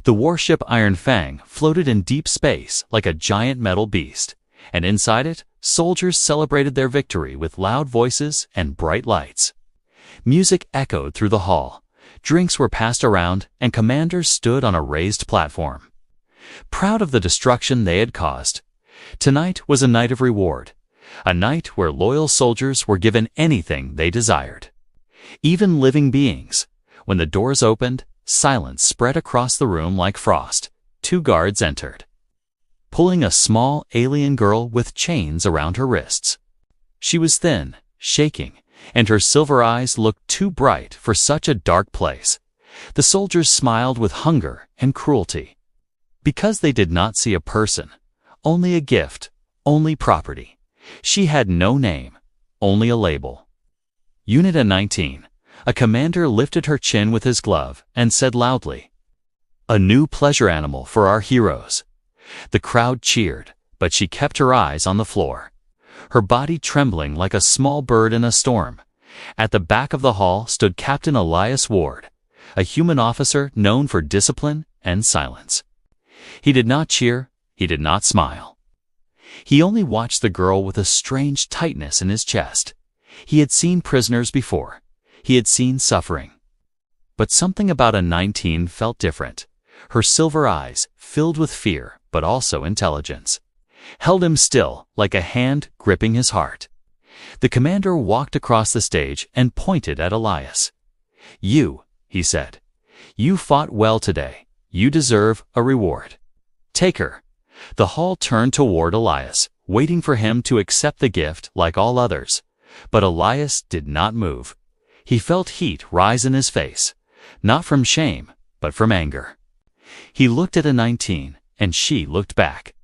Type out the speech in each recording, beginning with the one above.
The warship Iron Fang floated in deep space like a giant metal beast, and inside it, soldiers celebrated their victory with loud voices and bright lights. Music echoed through the hall, drinks were passed around, and commanders stood on a raised platform. Proud of the destruction they had caused, tonight was a night of reward, a night where loyal soldiers were given anything they desired. Even living beings. When the doors opened, silence spread across the room like frost. 2 guards entered, pulling a small alien girl with chains around her wrists. She was thin, shaking, and her silver eyes looked too bright for such a dark place. The soldiers smiled with hunger and cruelty. Because they did not see a person, only a gift, only property. She had no name, only a label. Unit 19. A commander lifted her chin with his glove and said loudly, "A new pleasure animal for our heroes." The crowd cheered, but she kept her eyes on the floor, her body trembling like a small bird in a storm. At the back of the hall stood Captain Elias Ward, a human officer known for discipline and silence. He did not cheer, he did not smile. He only watched the girl with a strange tightness in his chest. He had seen prisoners before. He had seen suffering. But something about a 19 felt different. Her silver eyes, filled with fear but also intelligence, held him still like a hand gripping his heart. The commander walked across the stage and pointed at Elias. "You," he said, "you fought well today. You deserve a reward. Take her." The hall turned toward Elias, waiting for him to accept the gift like all others. But Elias did not move. He felt heat rise in his face, not from shame, but from anger. He looked at a 19, and she looked back.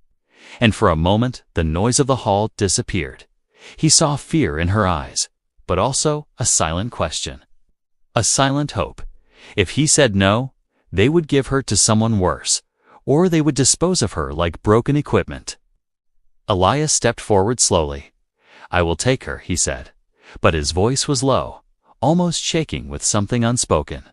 And for a moment, the noise of the hall disappeared. He saw fear in her eyes, but also a silent question. A silent hope. If he said no, they would give her to someone worse, or they would dispose of her like broken equipment. Elias stepped forward slowly. "I will take her," he said, but his voice was low, almost shaking with something unspoken.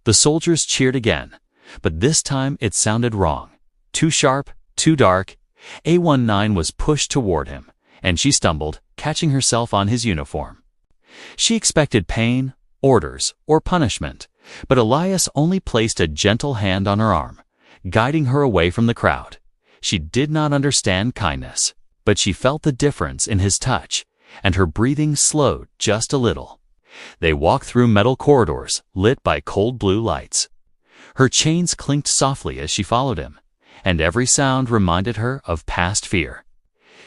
The soldiers cheered again, but this time it sounded wrong. Too sharp, too dark. A19 was pushed toward him, and she stumbled, catching herself on his uniform. She expected pain, orders, or punishment, but Elias only placed a gentle hand on her arm, guiding her away from the crowd. She did not understand kindness, but she felt the difference in his touch, and her breathing slowed just a little. They walked through metal corridors lit by cold blue lights. Her chains clinked softly as she followed him, and every sound reminded her of past fear.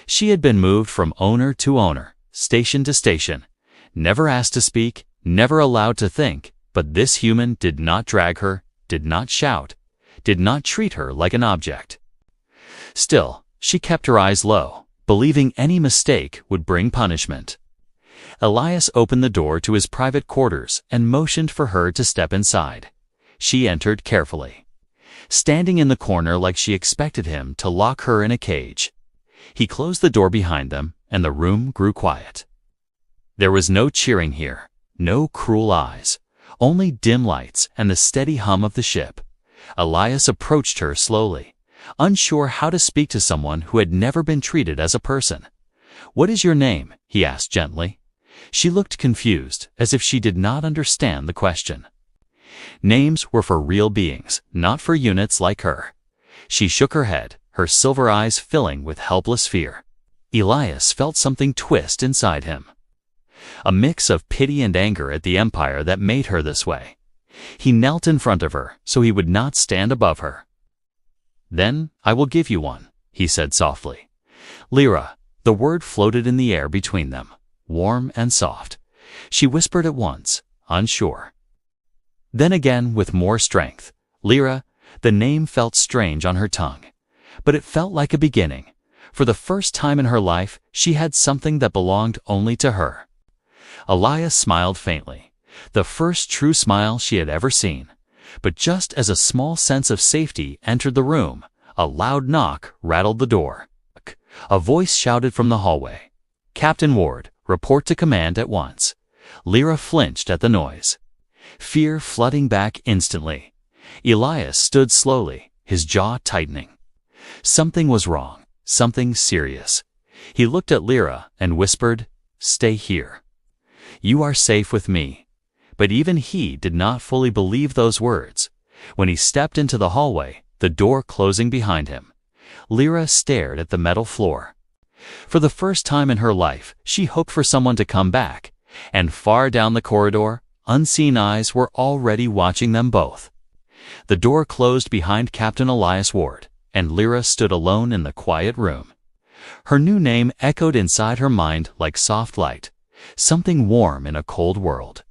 She had been moved from owner to owner, station to station, never asked to speak, never allowed to think, but this human did not drag her, did not shout, did not treat her like an object. Still, she kept her eyes low, believing any mistake would bring punishment. Elias opened the door to his private quarters and motioned for her to step inside. She entered carefully, standing in the corner like she expected him to lock her in a cage. He closed the door behind them, and the room grew quiet. There was no cheering here, no cruel eyes, only dim lights and the steady hum of the ship. Elias approached her slowly, unsure how to speak to someone who had never been treated as a person. "What is your name?" he asked gently. She looked confused, as if she did not understand the question. Names were for real beings, not for units like her. She shook her head, her silver eyes filling with helpless fear. Elias felt something twist inside him. A mix of pity and anger at the empire that made her this way. He knelt in front of her so he would not stand above her. "Then I will give you one," he said softly. "Lyra." The word floated in the air between them, warm and soft. She whispered at once, unsure. Then again with more strength. Lyra. The name felt strange on her tongue, but it felt like a beginning. For the first time in her life, she had something that belonged only to her. Elias smiled faintly, the first true smile she had ever seen. But just as a small sense of safety entered the room, a loud knock rattled the door. A voice shouted from the hallway, "Captain Ward, report to command at once." Lyra flinched at the noise, fear flooding back instantly. Elias stood slowly, his jaw tightening. Something was wrong, something serious. He looked at Lyra and whispered, "Stay here. You are safe with me." But even he did not fully believe those words. When he stepped into the hallway, the door closing behind him, Lyra stared at the metal floor. For the first time in her life, she hoped for someone to come back, and far down the corridor, unseen eyes were already watching them both. The door closed behind Captain Elias Ward, and Lyra stood alone in the quiet room. Her new name echoed inside her mind like soft light, something warm in a cold world.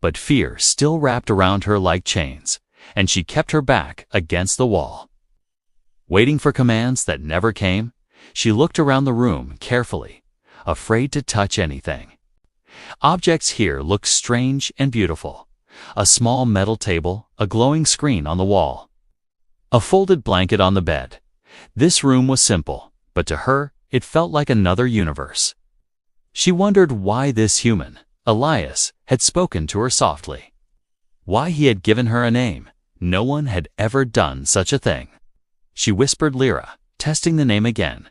But fear still wrapped around her like chains, and she kept her back against the wall. Waiting for commands that never came, she looked around the room carefully, afraid to touch anything. Objects here looked strange and beautiful. A small metal table, a glowing screen on the wall, a folded blanket on the bed. This room was simple, but to her, it felt like another universe. She wondered why this human, Elias, had spoken to her softly. Why he had given her a name. No one had ever done such a thing. She whispered Lyra, testing the name again.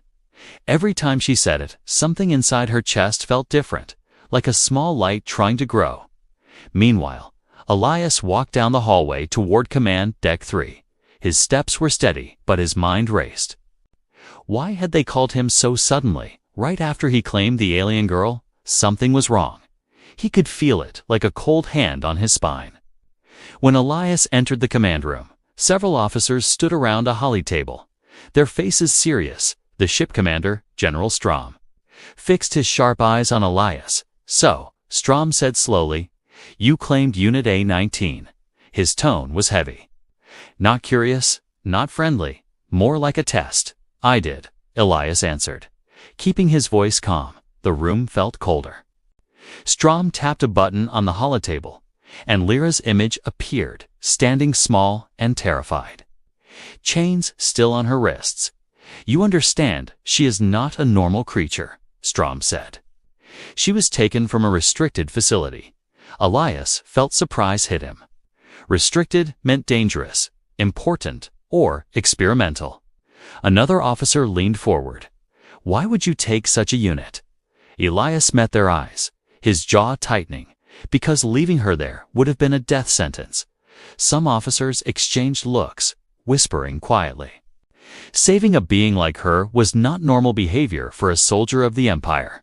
Every time she said it, something inside her chest felt different, like a small light trying to grow. Meanwhile, Elias walked down the hallway toward Command Deck 3. His steps were steady, but his mind raced. Why had they called him so suddenly, right after he claimed the alien girl? Something was wrong. He could feel it, like a cold hand on his spine. When Elias entered the command room, several officers stood around a holly table, their faces serious. The ship commander, General Strom, fixed his sharp eyes on Elias. "So," Strom said slowly, "you claimed Unit A-19. His tone was heavy. Not curious, not friendly, more like a test. "I did," Elias answered, keeping his voice calm. The room felt colder. Strom tapped a button on the holotable, and Lyra's image appeared, standing small and terrified. Chains still on her wrists. "You understand, she is not a normal creature," Strom said. She was taken from a restricted facility. Elias felt surprise hit him. Restricted meant dangerous, important, or experimental. Another officer leaned forward. "Why would you take such a unit?" Elias met their eyes, his jaw tightening, because leaving her there would have been a death sentence. Some officers exchanged looks, whispering quietly. Saving a being like her was not normal behavior for a soldier of the Empire.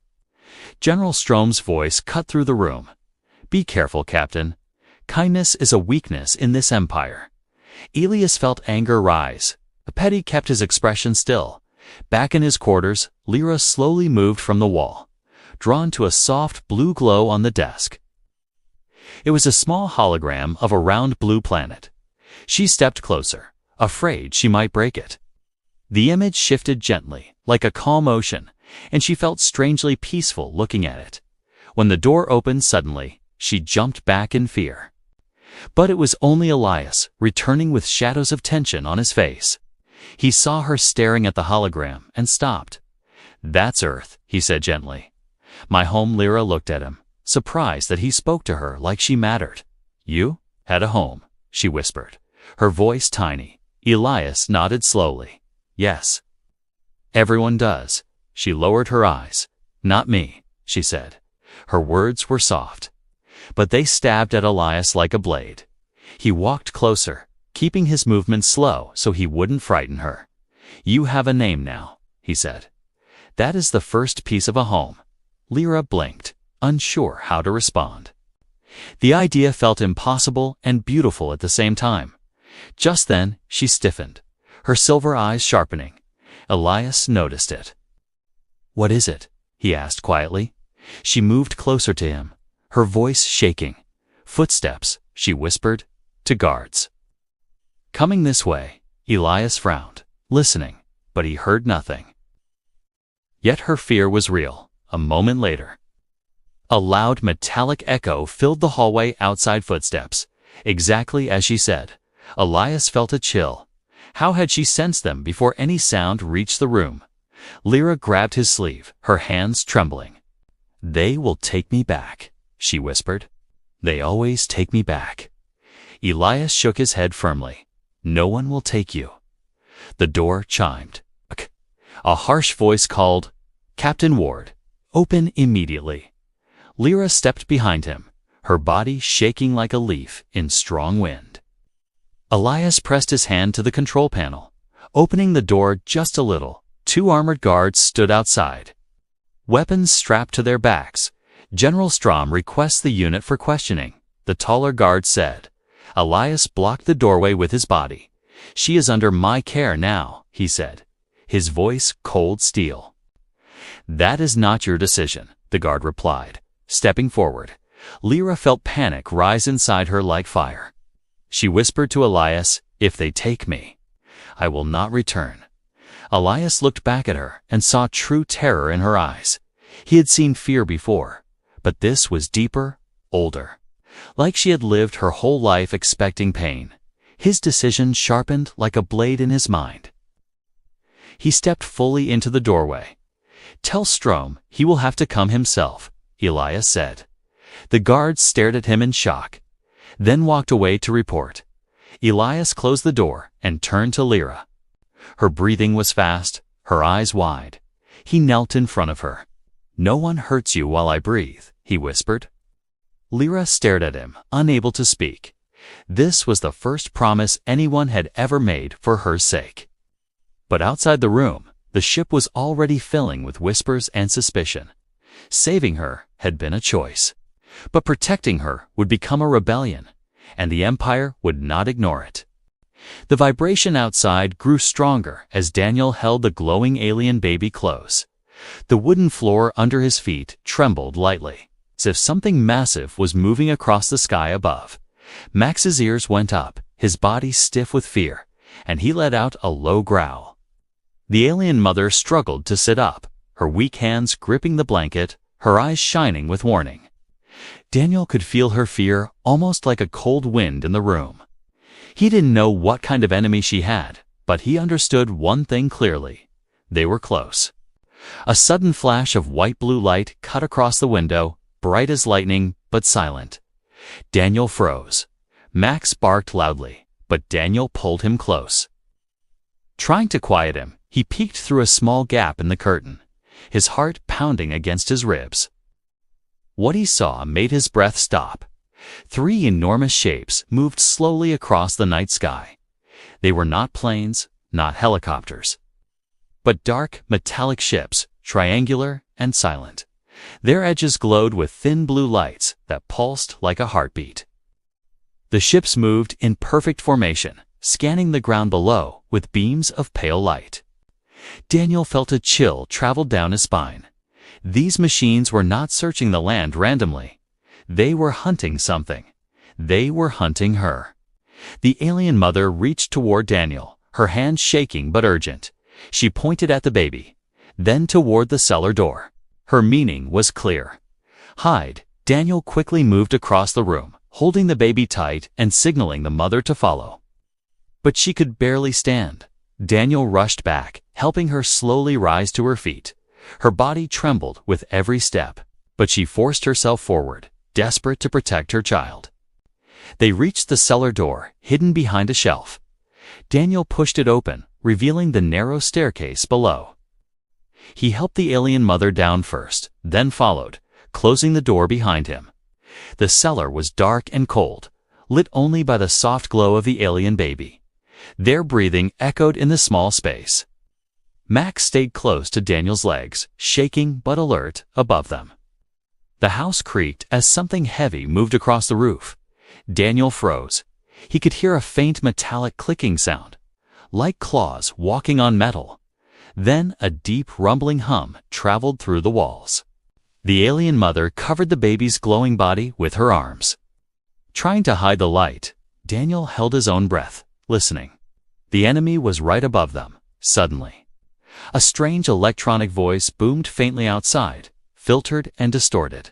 General Strom's voice cut through the room. "Be careful, Captain. Kindness is a weakness in this Empire." Elias felt anger rise. Petty kept his expression still. Back in his quarters, Lyra slowly moved from the wall, drawn to a soft blue glow on the desk. It was a small hologram of a round blue planet. She stepped closer, afraid she might break it. The image shifted gently, like a calm ocean, and she felt strangely peaceful looking at it. When the door opened suddenly, she jumped back in fear. But it was only Elias, returning with shadows of tension on his face. He saw her staring at the hologram and stopped. "That's Earth," he said gently. "My home." Lyra looked at him, surprised that he spoke to her like she mattered. "You had a home," she whispered, her voice tiny. Elias nodded slowly. "Yes. Everyone does." She lowered her eyes. "Not me," she said. Her words were soft, but they stabbed at Elias like a blade. He walked closer, keeping his movements slow so he wouldn't frighten her. "You have a name now," he said. "That is the first piece of a home." Lyra blinked, unsure how to respond. The idea felt impossible and beautiful at the same time. Just then, she stiffened, her silver eyes sharpening. Elias noticed it. "What is it?" he asked quietly. She moved closer to him, her voice shaking. "Footsteps," she whispered, "to guards." "Coming this way." Elias frowned, listening, but he heard nothing. Yet her fear was real. A moment later, a loud metallic echo filled the hallway outside. Footsteps, exactly as she said. Elias felt a chill. How had she sensed them before any sound reached the room? Lyra grabbed his sleeve, her hands trembling. "They will take me back," she whispered. "They always take me back." Elias shook his head firmly. "No one will take you." The door chimed. A harsh voice called, "Captain Ward, open immediately." Lyra stepped behind him, her body shaking like a leaf in strong wind. Elias pressed his hand to the control panel. Opening the door just a little, 2 armored guards stood outside. Weapons strapped to their backs. "General Strom requests the unit for questioning," the taller guard said. Elias blocked the doorway with his body. "She is under my care now," he said, his voice cold steel. "That is not your decision," the guard replied, stepping forward. Lyra felt panic rise inside her like fire. She whispered to Elias, "If they take me, I will not return." Elias looked back at her and saw true terror in her eyes. He had seen fear before, but this was deeper, older. Like she had lived her whole life expecting pain. His decision sharpened like a blade in his mind. He stepped fully into the doorway. "Tell Strom he will have to come himself," Elias said. The guards stared at him in shock, then walked away to report. Elias closed the door and turned to Lyra. Her breathing was fast, her eyes wide. He knelt in front of her. "No one hurts you while I breathe," he whispered. Lyra stared at him, unable to speak. This was the first promise anyone had ever made for her sake. But outside the room, the ship was already filling with whispers and suspicion. Saving her had been a choice. But protecting her would become a rebellion, and the Empire would not ignore it. The vibration outside grew stronger as Daniel held the glowing alien baby close. The wooden floor under his feet trembled lightly, as if something massive was moving across the sky above. Max's ears went up, his body stiff with fear, and he let out a low growl. The alien mother struggled to sit up, her weak hands gripping the blanket, her eyes shining with warning. Daniel could feel her fear almost like a cold wind in the room. He didn't know what kind of enemy she had, but he understood one thing clearly. They were close. A sudden flash of white-blue light cut across the window, bright as lightning, but silent. Daniel froze. Max barked loudly, but Daniel pulled him close. Trying to quiet him, he peeked through a small gap in the curtain, his heart pounding against his ribs. What he saw made his breath stop. 3 enormous shapes moved slowly across the night sky. They were not planes, not helicopters, but dark, metallic ships, triangular and silent. Their edges glowed with thin blue lights that pulsed like a heartbeat. The ships moved in perfect formation, scanning the ground below with beams of pale light. Daniel felt a chill travel down his spine. These machines were not searching the land randomly. They were hunting something. They were hunting her. The alien mother reached toward Daniel, her hand shaking but urgent. She pointed at the baby, then toward the cellar door. Her meaning was clear. "Hide." Daniel quickly moved across the room, holding the baby tight and signaling the mother to follow. But she could barely stand. Daniel rushed back, helping her slowly rise to her feet. Her body trembled with every step, but she forced herself forward, desperate to protect her child. They reached the cellar door, hidden behind a shelf. Daniel pushed it open, revealing the narrow staircase below. He helped the alien mother down first, then followed, closing the door behind him. The cellar was dark and cold, lit only by the soft glow of the alien baby. Their breathing echoed in the small space. Max stayed close to Daniel's legs, shaking but alert, above them. The house creaked as something heavy moved across the roof. Daniel froze. He could hear a faint metallic clicking sound, like claws walking on metal. Then a deep rumbling hum traveled through the walls. The alien mother covered the baby's glowing body with her arms. Trying to hide the light, Daniel held his own breath, listening. The enemy was right above them, suddenly. A strange electronic voice boomed faintly outside, filtered and distorted.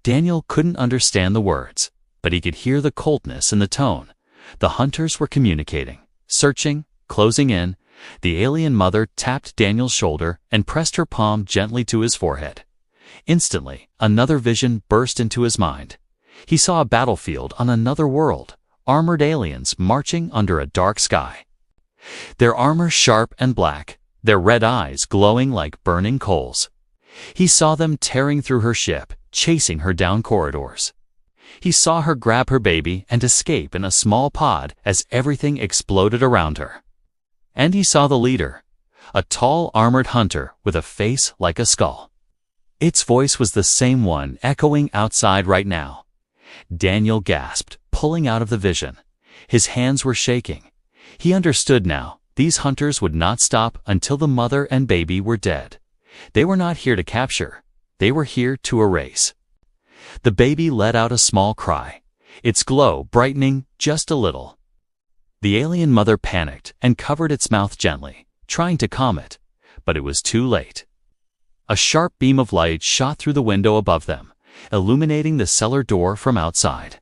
Daniel couldn't understand the words, but he could hear the coldness in the tone. The hunters were communicating, searching, closing in. The alien mother tapped Daniel's shoulder and pressed her palm gently to his forehead. Instantly, another vision burst into his mind. He saw a battlefield on another world, armored aliens marching under a dark sky. Their armor sharp and black, their red eyes glowing like burning coals. He saw them tearing through her ship, chasing her down corridors. He saw her grab her baby and escape in a small pod as everything exploded around her. And he saw the leader, a tall armored hunter with a face like a skull. Its voice was the same one echoing outside right now. Daniel gasped, pulling out of the vision. His hands were shaking. He understood now. These hunters would not stop until the mother and baby were dead. They were not here to capture. They were here to erase. The baby let out a small cry, its glow brightening just a little. The alien mother panicked and covered its mouth gently, trying to calm it, but it was too late. A sharp beam of light shot through the window above them, illuminating the cellar door from outside.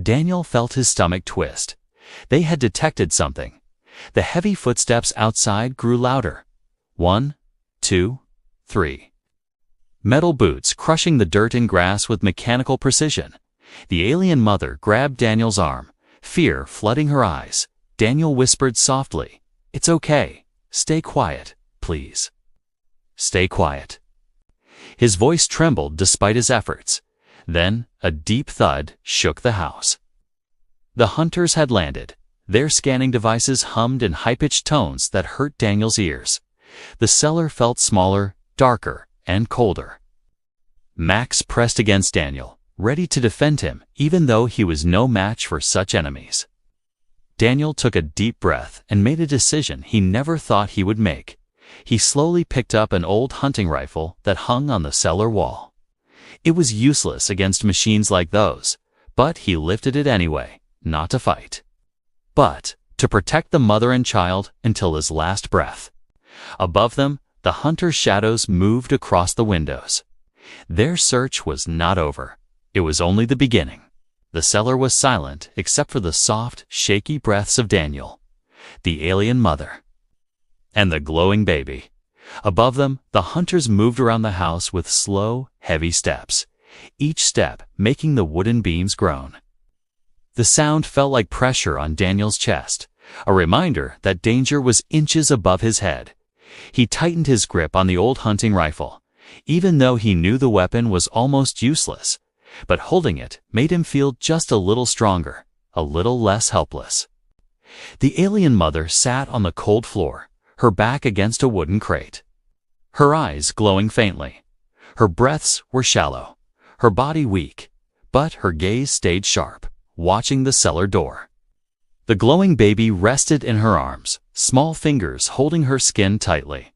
Daniel felt his stomach twist. They had detected something. The heavy footsteps outside grew louder. 1, 2, 3. Metal boots crushing the dirt and grass with mechanical precision. The alien mother grabbed Daniel's arm, fear flooding her eyes. Daniel whispered softly, "It's okay. Stay quiet, please. Stay quiet." His voice trembled despite his efforts. Then a deep thud shook the house. The hunters had landed. Their scanning devices hummed in high-pitched tones that hurt Daniel's ears. The cellar felt smaller, darker, and colder. Max pressed against Daniel, ready to defend him, even though he was no match for such enemies. Daniel took a deep breath and made a decision he never thought he would make. He slowly picked up an old hunting rifle that hung on the cellar wall. It was useless against machines like those, but he lifted it anyway, not to fight, but to protect the mother and child until his last breath. Above them, the hunters' shadows moved across the windows. Their search was not over. It was only the beginning. The cellar was silent except for the soft, shaky breaths of Daniel, the alien mother, and the glowing baby. Above them, the hunters moved around the house with slow, heavy steps, each step making the wooden beams groan. The sound felt like pressure on Daniel's chest, a reminder that danger was inches above his head. He tightened his grip on the old hunting rifle, even though he knew the weapon was almost useless, but holding it made him feel just a little stronger, a little less helpless. The alien mother sat on the cold floor, her back against a wooden crate, her eyes glowing faintly. Her breaths were shallow, her body weak, but her gaze stayed sharp, watching the cellar door. The glowing baby rested in her arms, small fingers holding her skin tightly.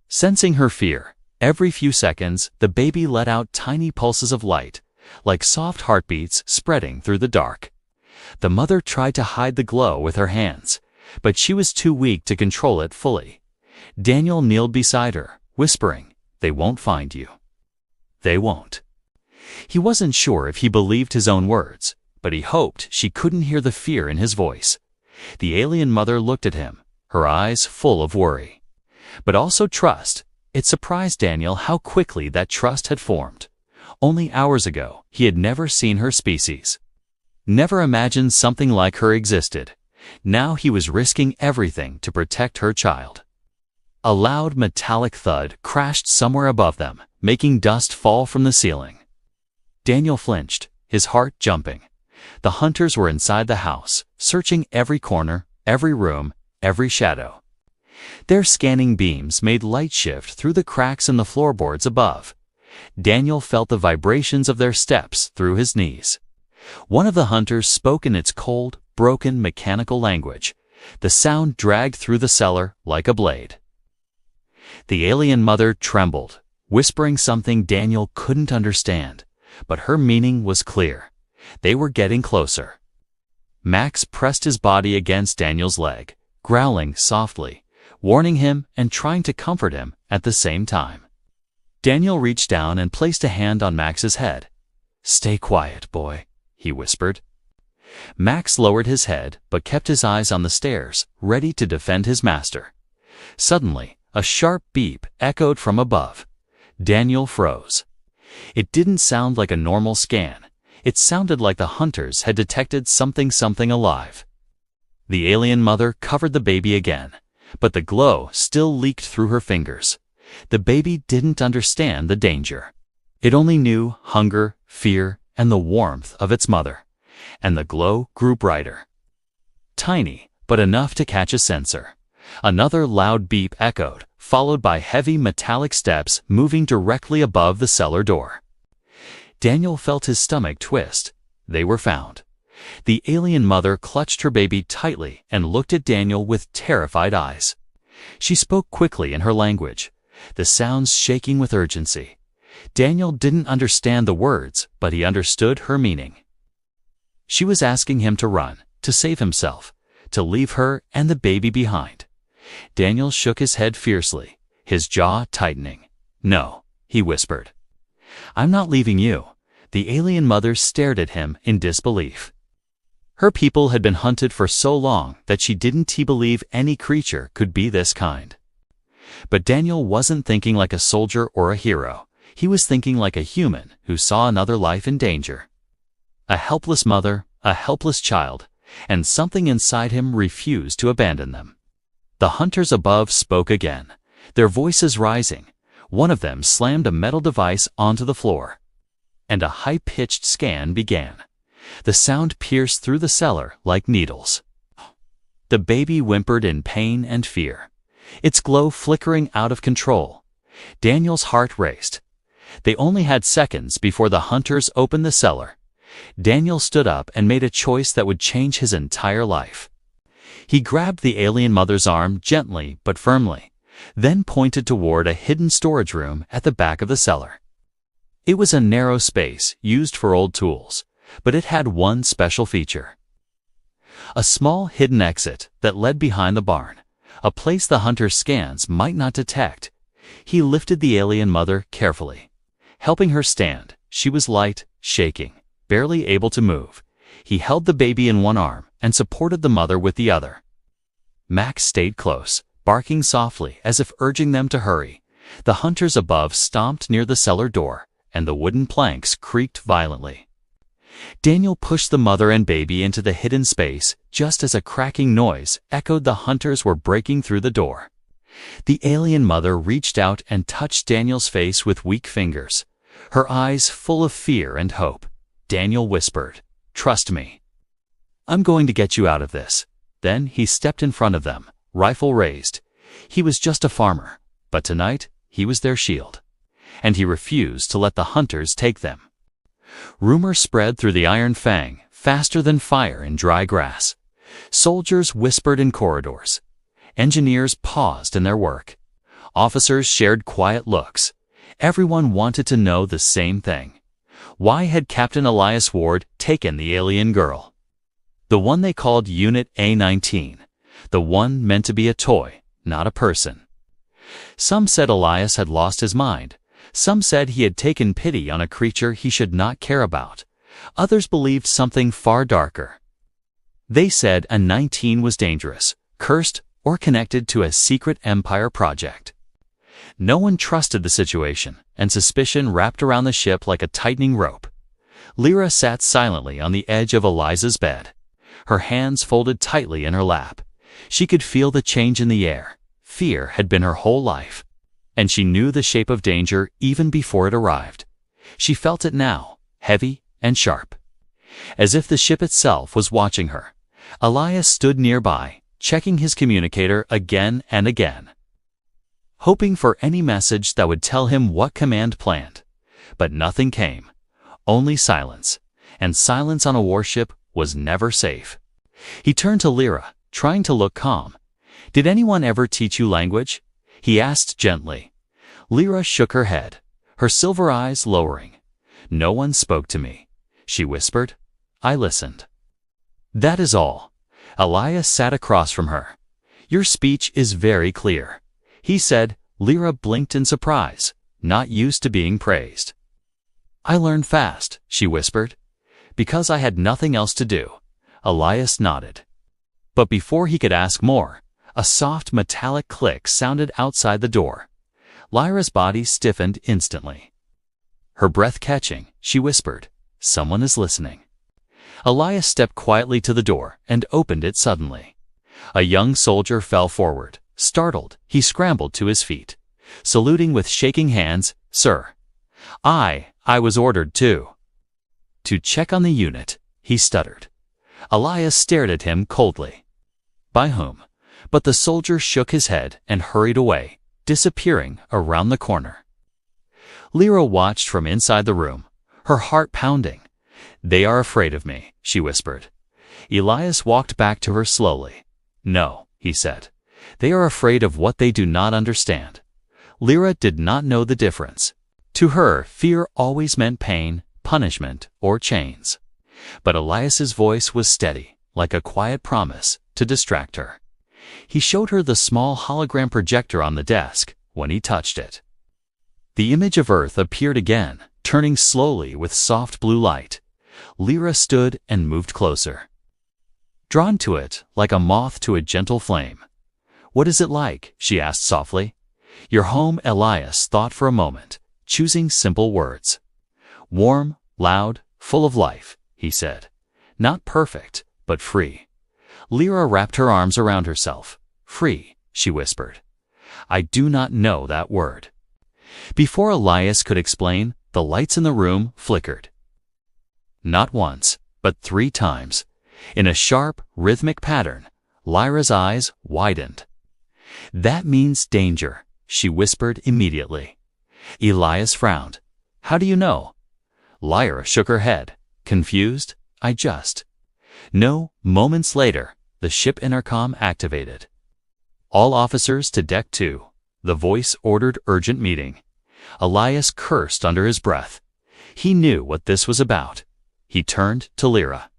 Sensing her fear, every few seconds the baby let out tiny pulses of light, like soft heartbeats spreading through the dark. The mother tried to hide the glow with her hands, but she was too weak to control it fully. Daniel kneeled beside her, whispering, "They won't find you. They won't." He wasn't sure if he believed his own words, but he hoped she couldn't hear the fear in his voice. The alien mother looked at him, her eyes full of worry, but also trust. It surprised Daniel how quickly that trust had formed. Only hours ago, he had never seen her species, never imagined something like her existed. Now he was risking everything to protect her child. A loud metallic thud crashed somewhere above them, making dust fall from the ceiling. Daniel flinched, his heart jumping. The hunters were inside the house, searching every corner, every room, every shadow. Their scanning beams made light shift through the cracks in the floorboards above. Daniel felt the vibrations of their steps through his knees. One of the hunters spoke in its cold, broken mechanical language. The sound dragged through the cellar like a blade. The alien mother trembled, whispering something Daniel couldn't understand, but her meaning was clear. They were getting closer. Max pressed his body against Daniel's leg, growling softly, warning him and trying to comfort him at the same time. Daniel reached down and placed a hand on Max's head. "Stay quiet, boy," he whispered. Max lowered his head but kept his eyes on the stairs, ready to defend his master. Suddenly, a sharp beep echoed from above. Daniel froze. It didn't sound like a normal scan. It sounded like the hunters had detected something alive. The alien mother covered the baby again, but the glow still leaked through her fingers. The baby didn't understand the danger. It only knew hunger, fear, and the warmth of its mother. And the glow grew brighter. Tiny, but enough to catch a sensor. Another loud beep echoed, followed by heavy metallic steps moving directly above the cellar door. Daniel felt his stomach twist. They were found. The alien mother clutched her baby tightly and looked at Daniel with terrified eyes. She spoke quickly in her language, the sounds shaking with urgency. Daniel didn't understand the words, but he understood her meaning. She was asking him to run, to save himself, to leave her and the baby behind. Daniel shook his head fiercely, his jaw tightening. "No," he whispered. "I'm not leaving you." The alien mother stared at him in disbelief. Her people had been hunted for so long that she didn't believe any creature could be this kind. But Daniel wasn't thinking like a soldier or a hero. He was thinking like a human who saw another life in danger. A helpless mother, a helpless child, and something inside him refused to abandon them. The hunters above spoke again, their voices rising. One of them slammed a metal device onto the floor, and a high-pitched scan began. The sound pierced through the cellar like needles. The baby whimpered in pain and fear, its glow flickering out of control. Daniel's heart raced. They only had seconds before the hunters opened the cellar. Daniel stood up and made a choice that would change his entire life. He grabbed the alien mother's arm gently but firmly, then pointed toward a hidden storage room at the back of the cellar. It was a narrow space used for old tools, but it had one special feature. A small hidden exit that led behind the barn, a place the hunter's scans might not detect. He lifted the alien mother carefully, helping her stand. She was light, shaking, barely able to move. He held the baby in one arm and supported the mother with the other. Max stayed close, barking softly as if urging them to hurry. The hunters above stomped near the cellar door, and the wooden planks creaked violently. Daniel pushed the mother and baby into the hidden space just as a cracking noise echoed. The hunters were breaking through the door. The alien mother reached out and touched Daniel's face with weak fingers, her eyes full of fear and hope. Daniel whispered, "Trust me. I'm going to get you out of this." Then he stepped in front of them, rifle raised. He was just a farmer, but tonight he was their shield. And he refused to let the hunters take them. Rumor spread through the Iron Fang faster than fire in dry grass. Soldiers whispered in corridors. Engineers paused in their work. Officers shared quiet looks. Everyone wanted to know the same thing. Why had Captain Elias Ward taken the alien girl? The one they called Unit A-19. The one meant to be a toy, not a person. Some said Elias had lost his mind. Some said he had taken pity on a creature he should not care about. Others believed something far darker. They said A-19 was dangerous, cursed, or connected to a secret empire project. No one trusted the situation, and suspicion wrapped around the ship like a tightening rope. Lyra sat silently on the edge of Eliza's bed, her hands folded tightly in her lap. She could feel the change in the air. Fear had been her whole life, and she knew the shape of danger even before it arrived. She felt it now, heavy and sharp, as if the ship itself was watching her. Elias stood nearby, checking his communicator again and again, hoping for any message that would tell him what command planned. But nothing came, only silence, and silence on a warship was never safe. He turned to Lyra, trying to look calm. "Did anyone ever teach you language?" he asked gently. Lyra shook her head, her silver eyes lowering. "No one spoke to me," she whispered. "I listened." "That is all." Elias sat across from her. "Your speech is very clear," he said. Lyra blinked in surprise, not used to being praised. "I learned fast," she whispered, "because I had nothing else to do." Elias nodded. But before he could ask more, a soft metallic click sounded outside the door. Lyra's body stiffened instantly. Her breath catching, she whispered, Someone is listening. Elias stepped quietly to the door and opened it suddenly. A young soldier fell forward. Startled, he scrambled to his feet. Saluting with shaking hands, "Sir, I was ordered to check on the unit," he stuttered. Elias stared at him coldly. "By whom?" But the soldier shook his head and hurried away, disappearing around the corner. Lyra watched from inside the room, her heart pounding. "They are afraid of me," she whispered. Elias walked back to her slowly. "No," he said. "They are afraid of what they do not understand." Lyra did not know the difference. To her, fear always meant pain, punishment, or chains. But Elias's voice was steady, like a quiet promise, to distract her. He showed her the small hologram projector on the desk when he touched it. The image of Earth appeared again, turning slowly with soft blue light. Lyra stood and moved closer, drawn to it like a moth to a gentle flame. "What is it like?" she asked softly. "Your home," Elias thought for a moment, choosing simple words. "Warm, loud, full of life," he said. "Not perfect, but free." Lyra wrapped her arms around herself. "Free," she whispered. "I do not know that word." Before Elias could explain, the lights in the room flickered. Not once, but 3 times. In a sharp, rhythmic pattern, Lyra's eyes widened. "That means danger," she whispered immediately. Elias frowned. "How do you know?" Lyra shook her head, confused. "I just..." No, moments later, the ship intercom activated. "All officers to deck 2. The voice ordered urgent meeting." Elias cursed under his breath. He knew what this was about. He turned to Lyra.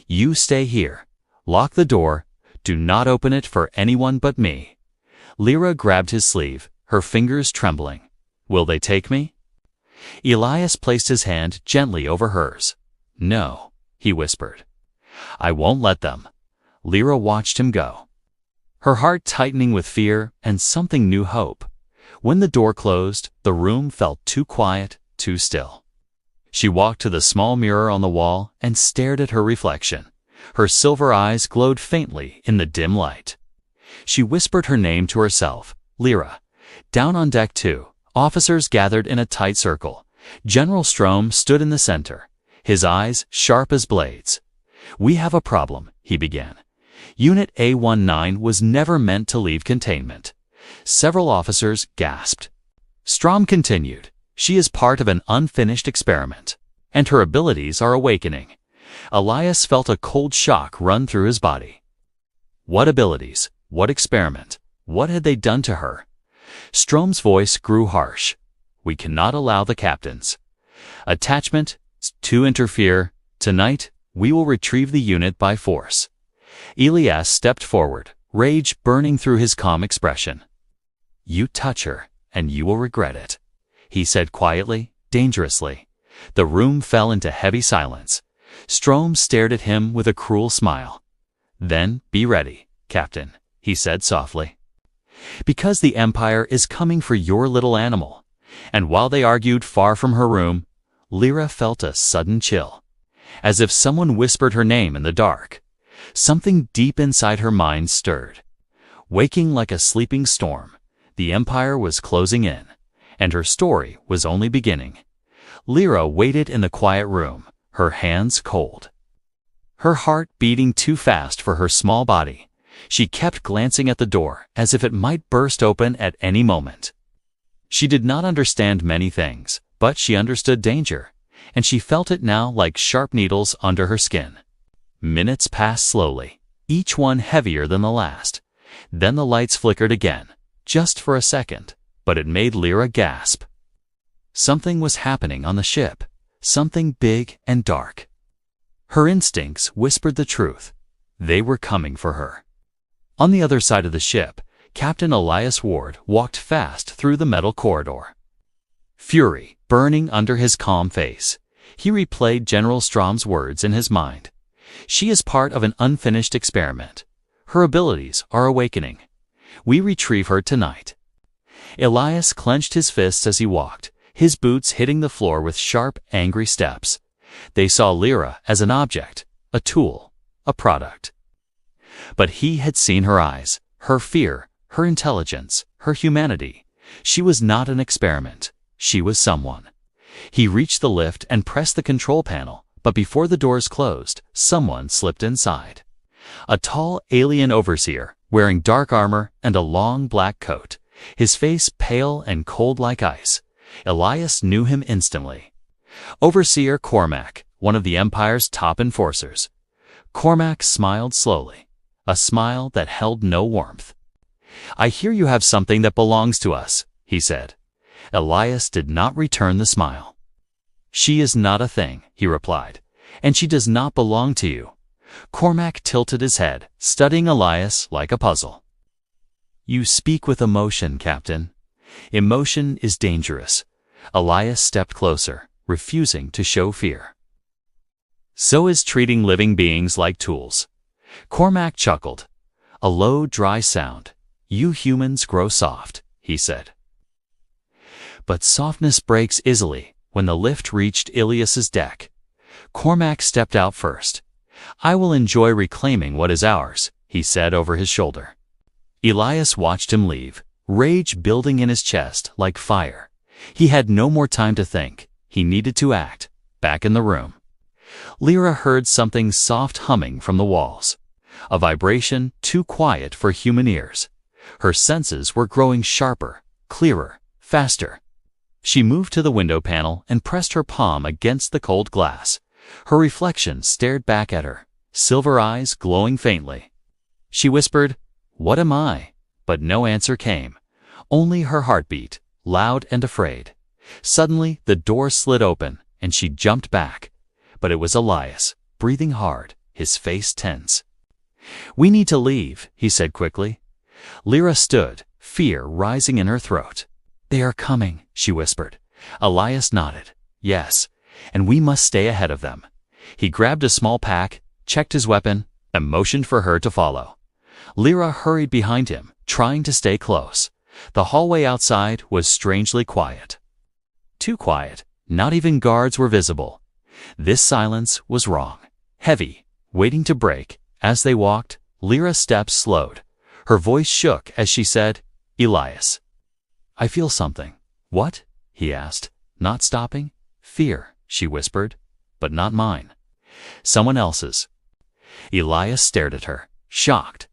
"You stay here. Lock the door. Do not open it for anyone but me." Lyra grabbed his sleeve, her fingers trembling. "Will they take me?" Elias placed his hand gently over hers. "No," he whispered. "I won't let them." Lyra watched him go, her heart tightening with fear and something new hope. When the door closed, the room felt too quiet, too still. She walked to the small mirror on the wall and stared at her reflection. Her silver eyes glowed faintly in the dim light. She whispered her name to herself, Lyra. Down on deck 2, officers gathered in a tight circle. General Strom stood in the center, his eyes sharp as blades. "We have a problem," he began. "Unit A-19 was never meant to leave containment." Several officers gasped. Strom continued, "She is part of an unfinished experiment, and her abilities are awakening." Elias felt a cold shock run through his body. What abilities? What experiment? What had they done to her? Strom's voice grew harsh. "We cannot allow the captains. Attachment to interfere. Tonight, we will retrieve the unit by force." Elias stepped forward, rage burning through his calm expression. "You touch her, and you will regret it," he said quietly, dangerously. The room fell into heavy silence. Strom stared at him with a cruel smile. "Then be ready, Captain," he said softly. "Because the Empire is coming for your little animal." And while they argued far from her room, Lyra felt a sudden chill, as if someone whispered her name in the dark. Something deep inside her mind stirred. Waking like a sleeping storm, the Empire was closing in, and her story was only beginning. Lyra waited in the quiet room, her hands cold, her heart beating too fast for her small body. She kept glancing at the door as if it might burst open at any moment. She did not understand many things, but she understood danger, and she felt it now like sharp needles under her skin. Minutes passed slowly, each one heavier than the last. Then the lights flickered again, just for a second, but it made Lyra gasp. Something was happening on the ship, something big and dark. Her instincts whispered the truth. They were coming for her. On the other side of the ship, Captain Elias Ward walked fast through the metal corridor, fury burning under his calm face. He replayed General Strom's words in his mind. "She is part of an unfinished experiment. Her abilities are awakening. We retrieve her tonight." Elias clenched his fists as he walked, his boots hitting the floor with sharp, angry steps. They saw Lyra as an object, a tool, a product. But he had seen her eyes, her fear, her intelligence, her humanity. She was not an experiment. She was someone. He reached the lift and pressed the control panel, but before the doors closed, someone slipped inside. A tall alien overseer, wearing dark armor and a long black coat, his face pale and cold like ice. Elias knew him instantly. Overseer Cormac, one of the Empire's top enforcers. Cormac smiled slowly, a smile that held no warmth. "I hear you have something that belongs to us," he said. Elias did not return the smile. "She is not a thing," he replied, "and she does not belong to you." Cormac tilted his head, studying Elias like a puzzle. "You speak with emotion, Captain. Emotion is dangerous." Elias stepped closer, refusing to show fear. "So is treating living beings like tools." Cormac chuckled. A low, dry sound. "You humans grow soft," he said. But softness breaks easily. When the lift reached Ilias's deck, Cormac stepped out first. "I will enjoy reclaiming what is ours," he said over his shoulder. Elias watched him leave, rage building in his chest like fire. He had no more time to think. He needed to act. Back in the room, Lyra heard something soft humming from the walls. A vibration too quiet for human ears. Her senses were growing sharper, clearer, faster. She moved to the window panel and pressed her palm against the cold glass. Her reflection stared back at her, silver eyes glowing faintly. She whispered, "What am I?" But no answer came. Only her heartbeat, loud and afraid. Suddenly, the door slid open, and she jumped back. But it was Elias, breathing hard, his face tense. "We need to leave," he said quickly. Lyra stood, fear rising in her throat. "They are coming," she whispered. Elias nodded. "Yes, and we must stay ahead of them." He grabbed a small pack, checked his weapon, and motioned for her to follow. Lyra hurried behind him, trying to stay close. The hallway outside was strangely quiet. Too quiet. Not even guards were visible. This silence was wrong. Heavy, waiting to break. As they walked, Lyra's steps slowed. Her voice shook as she said, "Elias, I feel something." "What?" he asked, not stopping. "Fear," she whispered, "but not mine. Someone else's." Elias stared at her, shocked.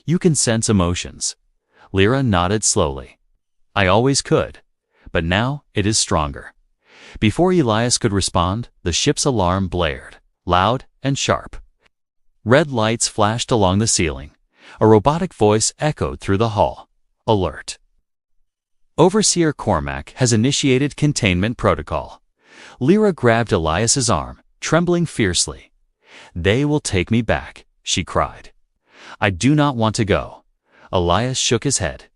"You can sense emotions." Lyra nodded slowly. "I always could, but now it is stronger." Before Elias could respond, the ship's alarm blared, loud and sharp. Red lights flashed along the ceiling. A robotic voice echoed through the hall. "Alert. Overseer Cormac has initiated containment protocol." Lyra grabbed Elias's arm, trembling fiercely. "They will take me back," she cried. "I do not want to go." Elias shook his head.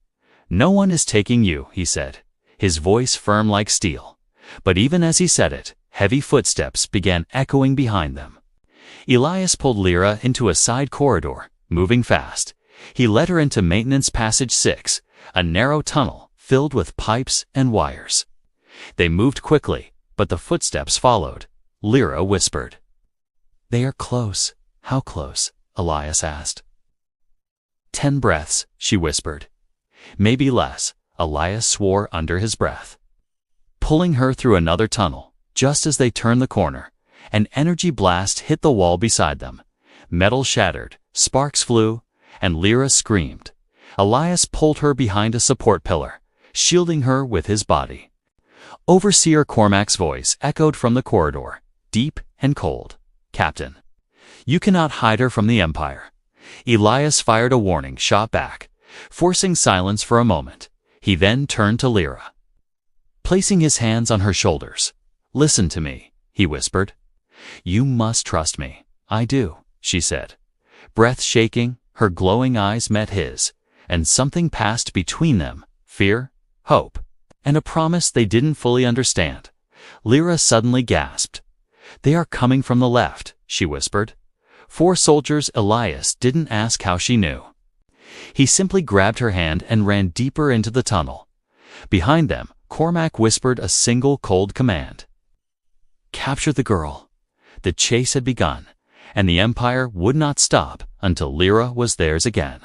"No one is taking you," he said, his voice firm like steel. But even as he said it, heavy footsteps began echoing behind them. Elias pulled Lyra into a side corridor, moving fast. He led her into Maintenance Passage 6, a narrow tunnel filled with pipes and wires. They moved quickly, but the footsteps followed. Lyra whispered. "They are close." "How close?" Elias asked. 10 breaths, she whispered. "Maybe less," Elias swore under his breath. Pulling her through another tunnel, just as they turned the corner, an energy blast hit the wall beside them. Metal shattered, sparks flew, and Lyra screamed. Elias pulled her behind a support pillar, shielding her with his body. Overseer Cormac's voice echoed from the corridor, deep and cold. "Captain, you cannot hide her from the Empire." Elias fired a warning shot back, forcing silence for a moment. He then turned to Lyra. Placing his hands on her shoulders, "Listen to me," he whispered. "You must trust me." "I do," she said. Breath shaking, her glowing eyes met his, and something passed between them, fear, hope, and a promise they didn't fully understand. Lyra suddenly gasped. "They are coming from the left," she whispered. 4 soldiers. Elias didn't ask how she knew. He simply grabbed her hand and ran deeper into the tunnel. Behind them, Cormac whispered a single cold command. "Capture the girl." The chase had begun, and the Empire would not stop until Lyra was theirs again.